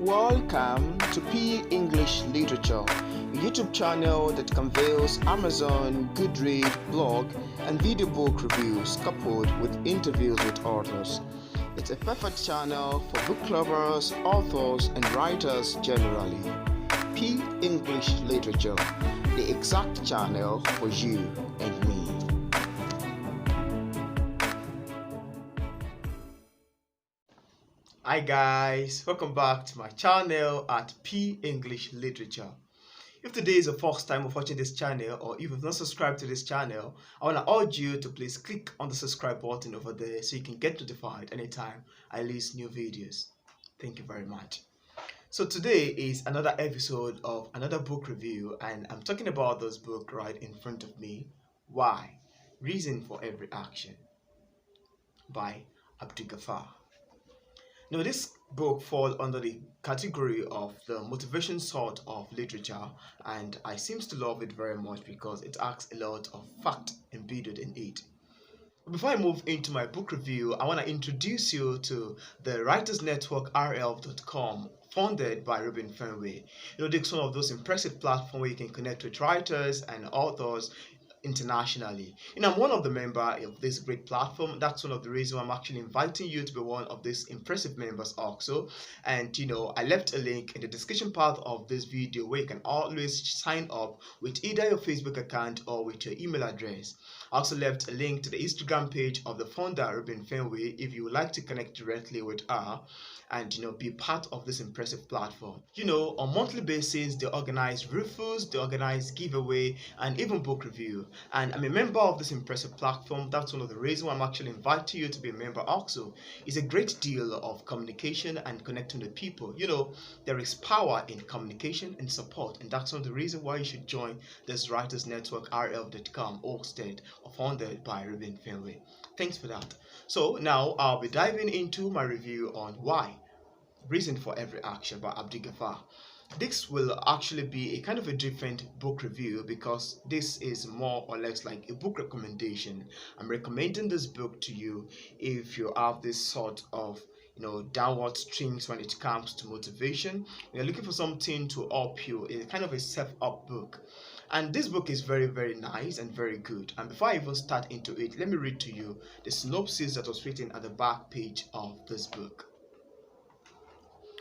Welcome to P English Literature, a YouTube channel that conveys Amazon, Goodreads, blog, and video book reviews coupled with interviews with authors. It's a perfect channel for book lovers, authors, and writers generally. P English Literature, the exact channel for you and me. Hi guys, welcome back to my channel at P English Literature. If today is the first time of watching this channel, or if you've not subscribed to this channel, I want to urge you to please click on the subscribe button over there so you can get notified anytime I release new videos. Thank you very much. So today is another episode of another book review, and I'm talking about this book right in front of me, Why? Reason for Every Action by Abdul Ghaffar. Now, this book falls under the category of the motivation sort of literature, and I seem to love it very much because it asks a lot of fact embedded in it. Before I move into my book review, I want to introduce you to the Writers Network RL.com, founded by Robin Fenway. It's one of those impressive platforms where you can connect with writers and authors internationally. I'm one of the members of this great platform. That's one of the reasons I'm actually inviting you to be one of these impressive members also. And I left a link in the description part of this video where you can always sign up with either your Facebook account or with your email address. I also left a link to the Instagram page of the founder, Robin Fenway, if you would like to connect directly with her and be part of this impressive platform. On monthly basis, they organize raffles, they organize giveaway, and even book review. And I'm a member of this impressive platform. That's one of the reasons why I'm actually inviting you to be a member also. It's a great deal of communication and connecting with people. There is power in communication and support, and that's one of the reasons why you should join this Writers Network RL.com, hosted or founded by Robin Fenway. Thanks for that. So now I'll be diving into my review on Why? Reason for Every Action by Abdul Ghaffar. This will actually be a kind of a different book review because this is more or less like a book recommendation. I'm recommending this book to you if you have this sort of downward strings when it comes to motivation. You're looking for something to help you, a kind of a self-help book. And this book is very, very nice and very good. And before I even start into it, let me read to you the synopsis that was written at the back page of this book.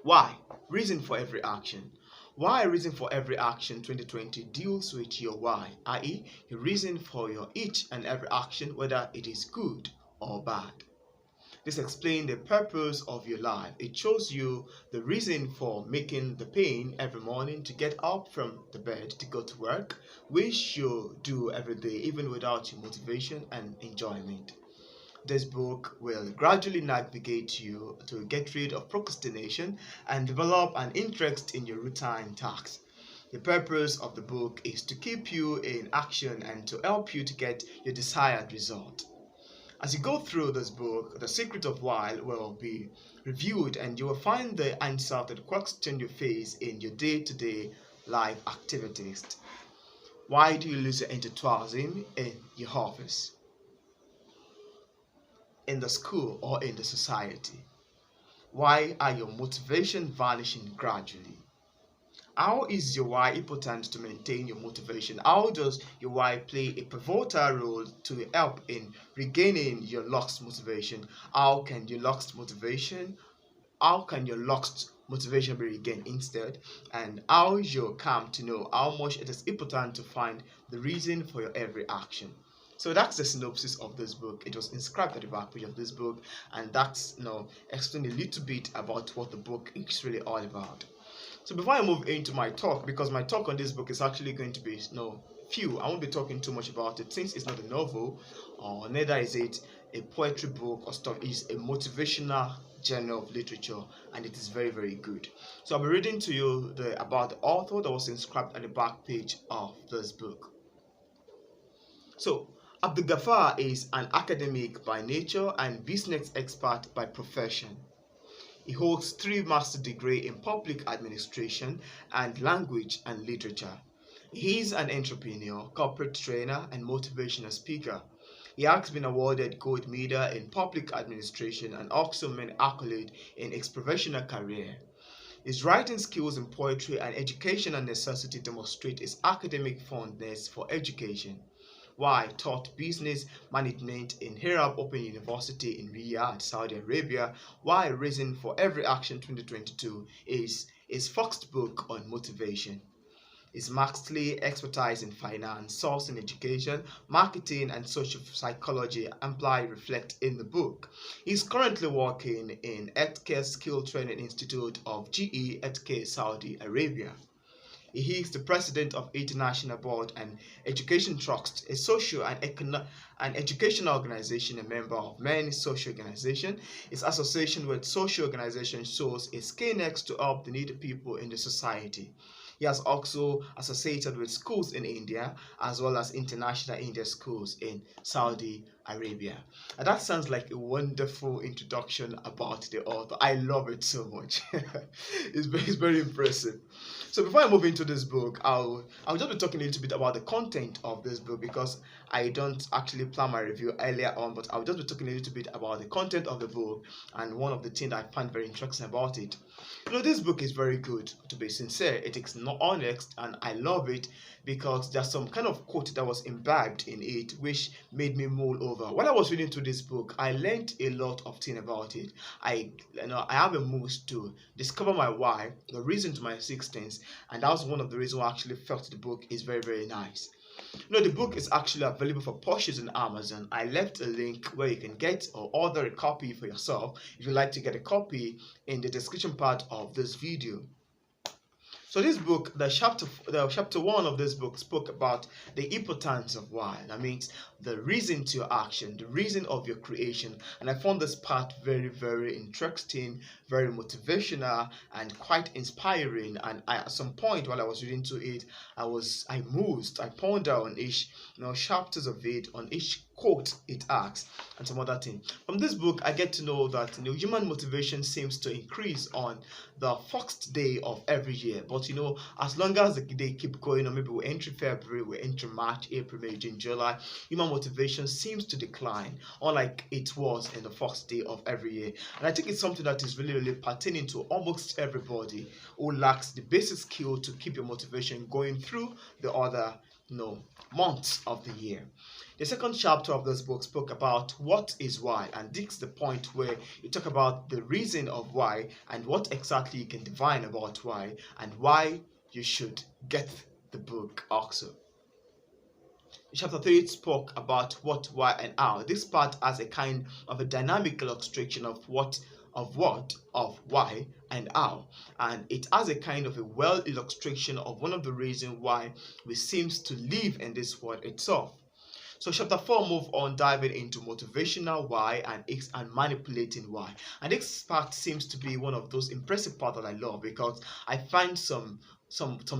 Why? Reason for Every Action. Why Reason for Every Action 2020 deals with your why, i.e. your reason for your each and every action, whether it is good or bad. This explains the purpose of your life. It shows you the reason for making the pain every morning to get up from the bed to go to work, which you do every day even without your motivation and enjoyment. This book will gradually navigate you to get rid of procrastination and develop an interest in your routine tasks. The purpose of the book is to keep you in action and to help you to get your desired result. As you go through this book, the secret of why will be reviewed, and you will find the answer to the question you face in your day-to-day life activities. Why do you lose your enthusiasm in your office, in the school, or in the society? Why are your motivation vanishing gradually? How is your why important to maintain your motivation? How does your why play a pivotal role to help in regaining your lost motivation? How can your lost motivation be regained instead? And how you come to know how much it is important to find the reason for your every action. So that's the synopsis of this book. It was inscribed at the back page of this book, and that's explain a little bit about what the book is really all about. So before I move into my talk, because my talk on this book is actually going to be few, I won't be talking too much about it since it's not a novel, or neither is it a poetry book or stuff. It's a motivational genre of literature, and it is very, very good. So I'll be reading to you about the author that was inscribed at the back page of this book. So Abdul Ghaffar is an academic by nature and business expert by profession. He holds 3 master's degrees in public administration and language and literature. He is an entrepreneur, corporate trainer, and motivational speaker. He has been awarded gold medal in public administration and also many accolades in his professional career. His writing skills in poetry and educational necessity demonstrate his academic fondness for education. Why taught business management in Hirab Open University in Riyadh, Saudi Arabia. Why Reason for Every Action 2022 is his first book on motivation. His masterly expertise in finance, sourcing education, marketing, and social psychology amply reflect in the book. He's currently working in Healthcare Skill Training Institute of GE Healthcare Saudi Arabia. He is the president of International Board and Education Trust, a social and educational organization, a member of many social organizations. His association with social organizations shows his keenness to help the needy people in the society. He has also associated with schools in India as well as international India schools in Saudi Arabia. And that sounds like a wonderful introduction about the author. I love it so much. It's very impressive. So before I move into this book, I'll just be talking a little bit about the content of this book because I don't actually plan my review earlier on, but I'll just be talking a little bit about the content of the book and one of the things I find very interesting about it. This book is very good, to be sincere. It is not honest, and I love it because there's some kind of quote that was imbibed in it which made me mull over. While I was reading through this book, I learned a lot of things about it. I have a mood to discover my why, the reason to my existence, and that was one of the reasons why I actually felt the book is very, very nice. The book is actually available for purchase on Amazon. I left a link where you can get or order a copy for yourself if you'd like to get a copy in the description part of this video. So this book, the chapter 1 of this book spoke about the importance of why. That means the reason to your action, the reason of your creation. And I found this part very, very interesting, very motivational, and quite inspiring. And at some point while I was reading to it, I mused, I pondered on each chapters of it, on each quote it asks, and some other thing. From this book, I get to know that human motivation seems to increase on the first day of every year. But as long as the day keep going, or maybe we enter February, we enter March, April, May, June, July, human motivation seems to decline, unlike it was in the first day of every year. And I think it's something that is really, really pertaining to almost everybody who lacks the basic skill to keep your motivation going through the other months of the year. The second chapter of this book spoke about what is why, and this is the point where you talk about the reason of why and what exactly you can divine about why and why you should get the book also. Chapter 3 spoke about what, why, and how. This part has a kind of a dynamic illustration of what, why, and how. And it has a kind of a well illustration of one of the reasons why we seems to live in this world itself. So chapter 4 move on diving into motivational why and manipulating why. And this part seems to be one of those impressive parts that I love because I find some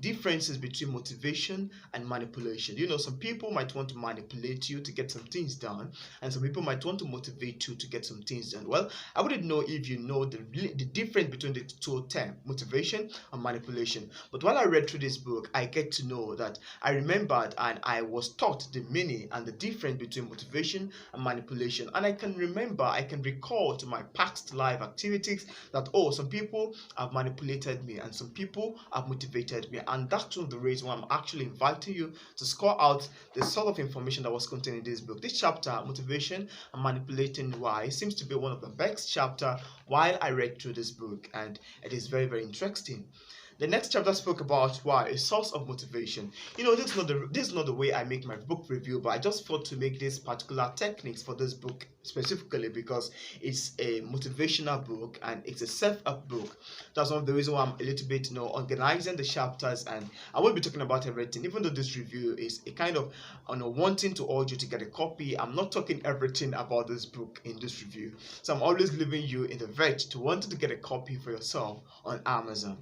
differences between motivation and manipulation. Some people might want to manipulate you to get some things done, and some people might want to motivate you to get some things done. Well, I wouldn't know if you know the difference between the two terms, motivation and manipulation. But while I read through this book, I get to know that I remembered and I was taught the meaning and the difference between motivation and manipulation. And I can recall to my past life activities that some people have manipulated me and some people have motivated me, and that's one of the reasons why I'm actually inviting you to score out the sort of information that was contained in this book. This chapter, motivation and manipulating why, seems to be one of the best chapter while I read through this book, and it is very, very interesting. The next chapter spoke about why, a source of motivation. This is not the way I make my book review, but I just thought to make this particular techniques for this book specifically because it's a motivational book and it's a self-help book. That's one of the reasons why I'm a little bit organizing the chapters, and I won't be talking about everything. Even though this review is a kind of wanting to urge you to get a copy, I'm not talking everything about this book in this review. So I'm always leaving you in the verge to wanting to get a copy for yourself on Amazon.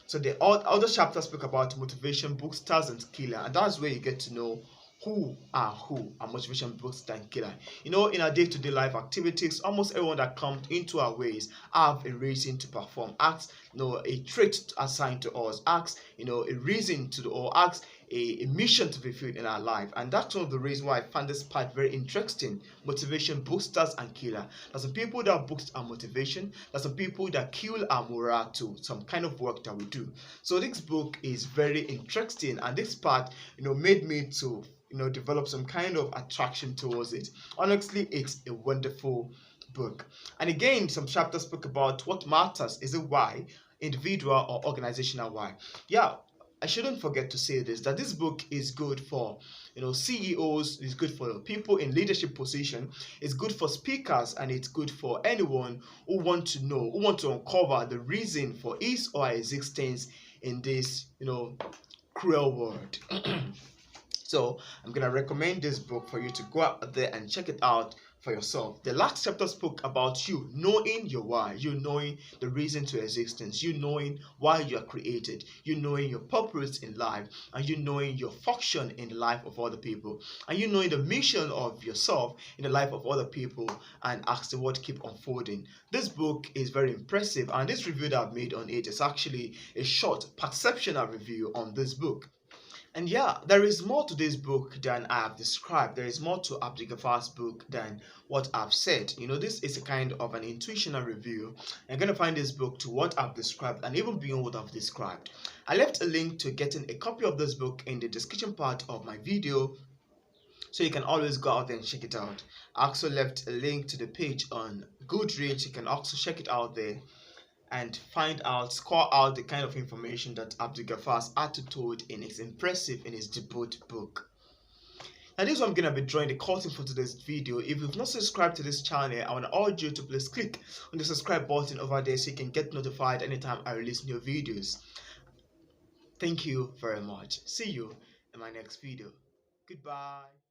So the other chapters speak about motivation, boosters, and killer, and that's where you get to know who are motivation booster and killer. You know, in our day-to-day life activities, almost everyone that comes into our ways have a reason to perform. Acts, a trait assigned to us. Acts, a reason to do, or acts a mission to be fulfilled in our life. And that's one of the reasons why I found this part very interesting. Motivation boosters and killer. There's some people that boost our motivation. There's some people that kill our morale to some kind of work that we do. So this book is very interesting, and this part, made me to develop some kind of attraction towards it. Honestly, it's a wonderful book. And again, some chapters spoke about what matters. Is it why, individual or organizational why? Yeah, I shouldn't forget to say this, that this book is good for CEOs, it's good for people in leadership position, it's good for speakers, and it's good for anyone who want to uncover the reason for his or her existence in this cruel world. So I'm gonna recommend this book for you to go out there and check it out for yourself. The last chapter spoke about you knowing your why, you knowing the reason to existence, you knowing why you are created, you knowing your purpose in life, and you knowing your function in the life of other people, and you knowing the mission of yourself in the life of other people, and ask the word keep unfolding. This book is very impressive, and this review that I've made on it is actually a short perceptional review on this book. And yeah, there is more to this book than I have described. There is more to Abdul Gaffar's book than what I've said. This is a kind of an intuitional review. I'm going to find this book to what I've described and even beyond what I've described. I left a link to getting a copy of this book in the description part of my video, so you can always go out there and check it out. I also left a link to the page on Goodreads. You can also check it out there and score out the kind of information that Abdul Gaffar's attitude in his debut book. Now this is what I'm going to be drawing the curtain for today's video. If you've not subscribed to this channel, I want to urge you to please click on the subscribe button over there so you can get notified anytime I release new videos. Thank you very much. See you in my next video. Goodbye.